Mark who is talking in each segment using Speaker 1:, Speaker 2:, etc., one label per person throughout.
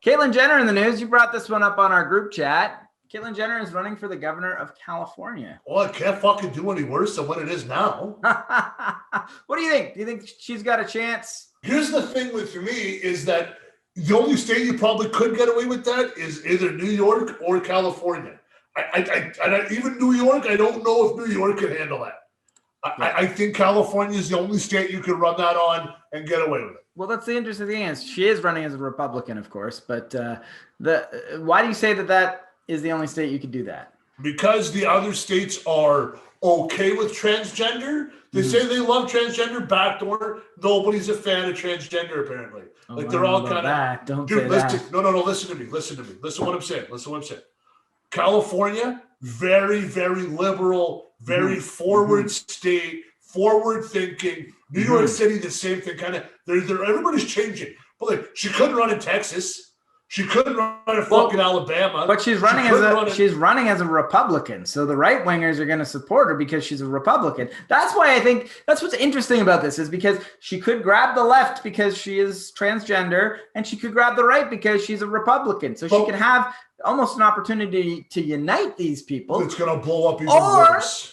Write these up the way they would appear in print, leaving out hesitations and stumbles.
Speaker 1: Caitlyn Jenner in the news. You brought this one up on our group chat. Caitlyn Jenner is running for the governor of California.
Speaker 2: Well, it can't fucking do any worse than what it is now.
Speaker 1: What do you think? Do you think she's got a chance?
Speaker 2: Here's the thing with me is that the only state you probably could get away with that is either New York or California. Even New York, I don't know if New York can handle that. I think California is the only state you can run that on and get away with it.
Speaker 1: Well, that's the interesting thing is she is running as a Republican, of course, but why do you say that is the only state you could do that?
Speaker 2: Because the other states are okay with transgender. They say they love transgender. Backdoor. Nobody's a fan of transgender, apparently. Like they're all kind of.
Speaker 1: Don't say that.
Speaker 2: No. Listen to me. Listen to what I'm saying. California, very, very liberal, very forward state, forward thinking. New York City, the same thing. Kind of. Everybody's changing. But like, she couldn't run in Texas. She couldn't run in fucking Alabama.
Speaker 1: But she's running as a Republican. So the right wingers are going to support her because she's a Republican. That's why I think that's what's interesting about this is because she could grab the left because she is transgender and she could grab the right because she's a Republican. So she could have almost an opportunity to unite these people.
Speaker 2: It's going to blow up even worse.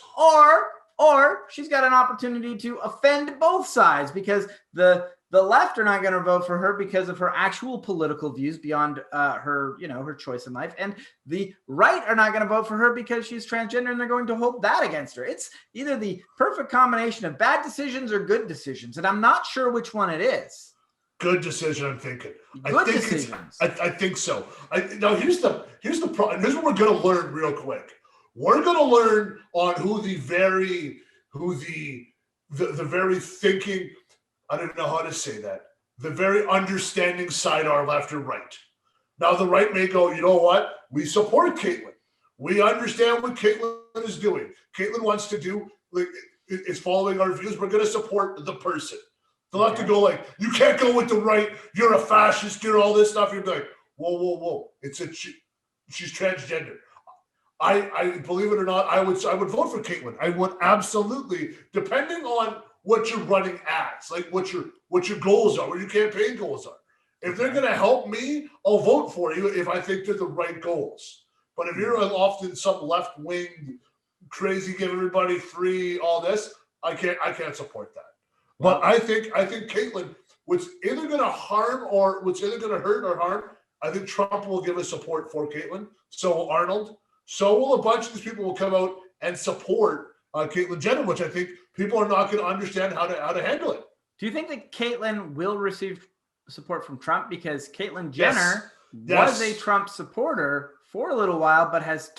Speaker 1: Or she's got an opportunity to offend both sides because the left are not going to vote for her because of her actual political views beyond her choice in life. And the right are not going to vote for her because she's transgender and they're going to hold that against her. It's either the perfect combination of bad decisions or good decisions. And I'm not sure which one it is.
Speaker 2: Good decision, I'm thinking.
Speaker 1: Good decisions.
Speaker 2: I think so. Now here's the problem. Here's what we're going to learn real quick. We're going to learn on who the very thinking, I don't know how to say that, the very understanding side are left or right. Now the right may go, you know what? We support Caitlyn. We understand what Caitlyn is doing. Caitlyn wants to do, is following our views. We're going to support the person. They'll have to go like, you can't go with the right. You're a fascist. You're all this stuff. You're like, whoa. She's transgender. I believe it or not, I would vote for Caitlyn. I would absolutely, depending on what you're running as, like what your goals are, what your campaign goals are. If they're going to help me, I'll vote for you if I think they're the right goals. But if you're often some left wing, crazy, give everybody free, all this, I can't support that. But I think Caitlyn, what's either going to harm or what's either going to hurt or harm, I think Trump will give us support for Caitlyn. So will Arnold. So will a bunch of these people will come out and support Caitlyn Jenner, which I think people are not going to understand how to handle it.
Speaker 1: Do you think that Caitlyn will receive support from Trump? Because Caitlyn Jenner was a Trump supporter for a little while, but has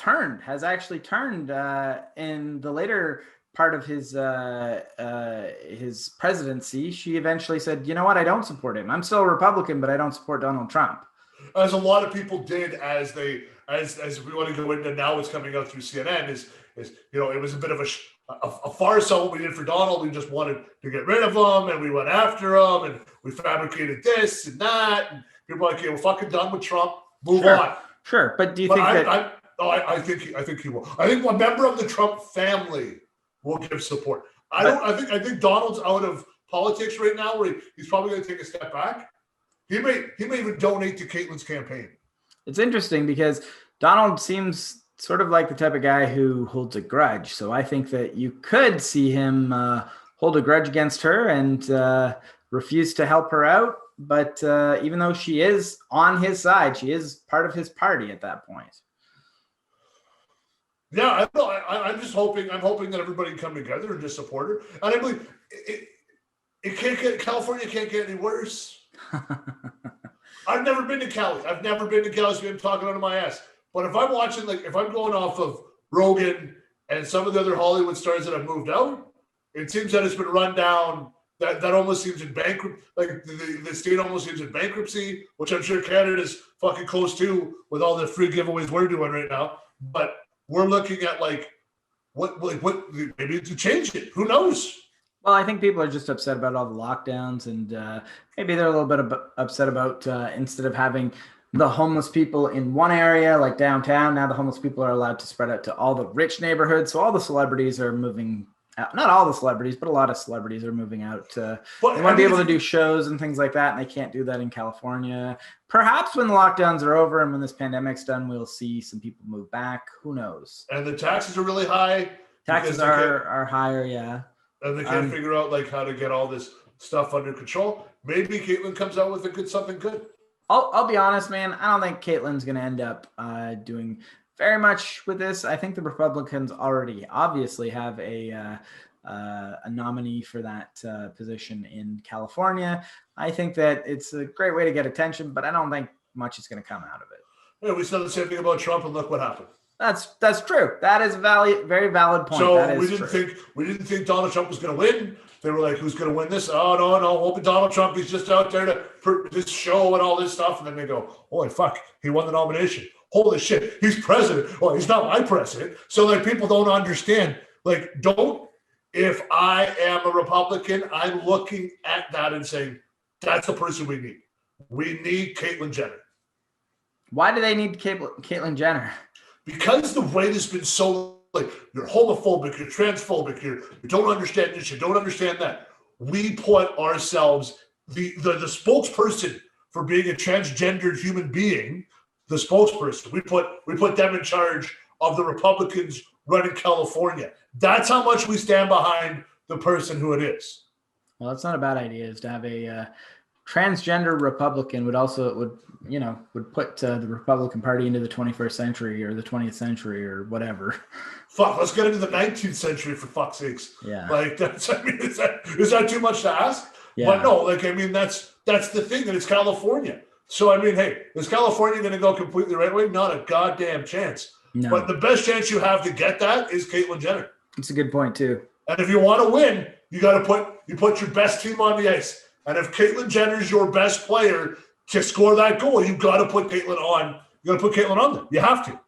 Speaker 1: actually turned in the later part of his presidency. She eventually said, you know what, I don't support him. I'm still a Republican, but I don't support Donald Trump.
Speaker 2: As a lot of people did as we want to go into now what's coming out through CNN is it was a bit of a farce on what we did for Donald. We just wanted to get rid of him and we went after him and we fabricated this and that. And people are like, okay, we're fucking done with Trump. Move on.
Speaker 1: Sure. But do you think
Speaker 2: I think he will. I think a member of the Trump family will give support. I think Donald's out of politics right now where he's probably going to take a step back. He may even donate to Caitlyn's campaign.
Speaker 1: It's interesting because Donald seems sort of like the type of guy who holds a grudge. So I think that you could see him hold a grudge against her and refuse to help her out. But even though she is on his side, she is part of his party at that point.
Speaker 2: Yeah, I'm just hoping. I'm hoping that everybody can come together and just support her. And I believe California can't get any worse. I've never been to Cali. So I'm talking out of my ass. But if I'm watching, if I'm going off of Rogan and some of the other Hollywood stars that have moved out, it seems that it's been run down. That almost seems in bankrupt. Like the state almost seems in bankruptcy, which I'm sure Canada's fucking close to with all the free giveaways we're doing right now. But we're looking at what maybe to change it. Who knows?
Speaker 1: Well, I think people are just upset about all the lockdowns, and maybe they're a little bit upset about instead of having the homeless people in one area like downtown, now the homeless people are allowed to spread out to all the rich neighborhoods. So all the celebrities are moving Not all the celebrities, but a lot of celebrities are moving out. They
Speaker 2: But
Speaker 1: want to be able to do shows and things like that, and they can't do that in California. Perhaps when the lockdowns are over and when this pandemic's done, we'll see some people move back. Who knows?
Speaker 2: And the taxes are really high.
Speaker 1: Taxes are higher, yeah.
Speaker 2: And they can't figure out like how to get all this stuff under control. Maybe Caitlyn comes out with something good.
Speaker 1: I'll be honest, man. I don't think Caitlyn's going to end up doing very much with this. I think the Republicans already obviously have a nominee for that position in California. I think that it's a great way to get attention, but I don't think much is going to come out of it.
Speaker 2: Yeah, we said the same thing about Trump, and look what happened.
Speaker 1: That's true. That is a very valid point.
Speaker 2: So we didn't think Donald Trump was going to win. They were like, "Who's going to win this?" Oh no, hoping Donald Trump. He's just out there for this show and all this stuff. And then they go, "Holy fuck, he won the nomination! Holy shit, he's president." Well, he's not my president. So like, people don't understand. Like, if I am a Republican, I'm looking at that and saying, "That's the person we need. We need Caitlyn Jenner."
Speaker 1: Why do they need Caitlyn Jenner?
Speaker 2: Because the right has been so like, you're homophobic, you're transphobic, you don't understand this, you don't understand that. We put ourselves, the spokesperson for being a transgendered human being, the spokesperson, we put them in charge of the Republicans running California. That's how much we stand behind the person who it is.
Speaker 1: Well, it's not a bad idea, is to have a transgender Republican would put the Republican Party into the 21st century or the 20th century or whatever.
Speaker 2: Fuck, let's get into the 19th century for fuck's sakes.
Speaker 1: Yeah.
Speaker 2: Like, is that too much to ask?
Speaker 1: Yeah.
Speaker 2: But no, like, I mean, that's the thing, that it's California. So, I mean, hey, is California going to go completely right way? Not a goddamn chance.
Speaker 1: No.
Speaker 2: But the best chance you have to get that is Caitlyn Jenner.
Speaker 1: It's a good point too.
Speaker 2: And if you want to win, you got to put your best team on the ice. And if Caitlyn Jenner's your best player to score that goal, you got to put Caitlyn on. You got to put Caitlyn on there. You have to.